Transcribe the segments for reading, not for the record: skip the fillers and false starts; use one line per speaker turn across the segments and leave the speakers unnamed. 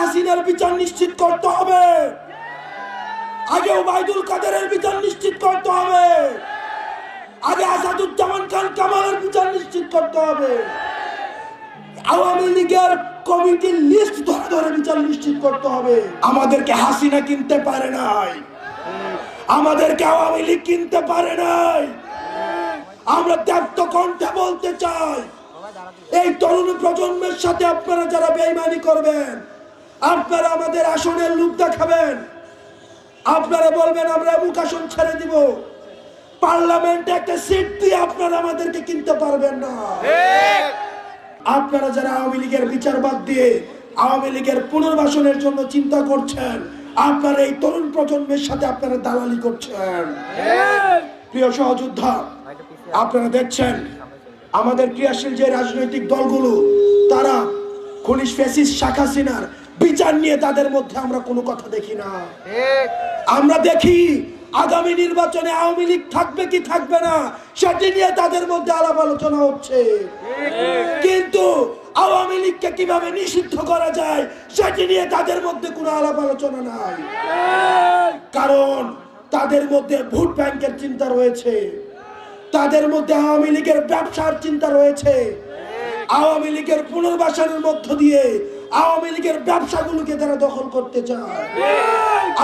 হাসিনার বিচার নিশ্চিত করতে হবে, আগে ওবায়দুল কাদেরের বিচার নিশ্চিত করতে হবে, আগে আসাদুজ্জামান খান কামালের বিচার নিশ্চিত করতে হবে, আওয়ামী লীগের কমিটির লিস্ট ধরে ধরে বিচার নিশ্চিত করতে হবে। আমাদেরকে হাসিনা কিনতে পারে নাই, আমাদেরকে আওয়ামী লীগ কিনতে পারে নাই। আমরা ত্যাপ্ত কণ্ঠে বলতে চাই, এই তরুণ প্রজন্মের সাথে আপনারা যারা বেঈমানি করবেন, আপনারা আমাদের আসনের লোভ দেখাবেন, আপনারা বলবেন আমরা মুখ আসন ছেড়ে দিব, পার্লামেন্টে একটা সিট দিয়ে আপনারা আমাদেরকে কিনতে পারবেন না। আপনারা যারা আওয়ামী লীগের বিচার বাদ দিয়ে আওয়ামী লীগের পুনর্বাসনের জন্য চিন্তা করছেন, আপনারা এই তরুণ প্রজন্মের সাথে আপনারা দালালি করছেন। প্রিয় সহযোদ্ধা, আপনারা দেখছেন আমাদের ক্রিয়াশীল যে রাজনৈতিক দলগুলো, তারা খনিজ ফ্যাসিস্ট শেখ হাসিনার বিচার নিয়ে তাদের মধ্যে আমরা কোনো কথা দেখি না। আমরা দেখি আগামী নির্বাচনে আওয়ামী লীগ থাকবে কি থাকবে না সেটি নিয়ে তাদের মধ্যে আলাপ আলোচনা হচ্ছে, কিন্তু আওয়ামী লীগকে কিভাবে নিষিদ্ধ করা যায় সেটি নিয়ে তাদের মধ্যে কোনো আলাপ আলোচনা নাই। কারণ তাদের মধ্যে ভোট ব্যাংকের চিন্তা রয়েছে, তাদের মধ্যে আওয়ামী লীগের ব্যবসার চিন্তা রয়েছে, আওয়ামী লীগের পুনর্বাসনের মধ্য দিয়ে আওয়ামী লীগের ব্যবসাগুলোকে তারা দখল করতে চায়,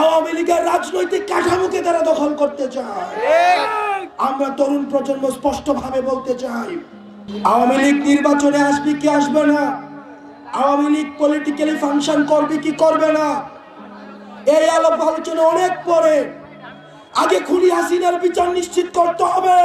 আওয়ামী লীগের রাজনৈতিক কাঠামোকে তারা দখল করতে চায়। আমরা তরুণ প্রজন্ম স্পষ্ট ভাবে বলতে চাই, আওয়ামী লীগ নির্বাচনে আসবে কি আসবে না, আওয়ামী লীগ পলিটিক্যালি ফাংশন করবে কি করবে না, এই আলাপ আলোচনা অনেক পরে। আগে খুনি হাসিনার বিচার নিশ্চিত করতে হবে।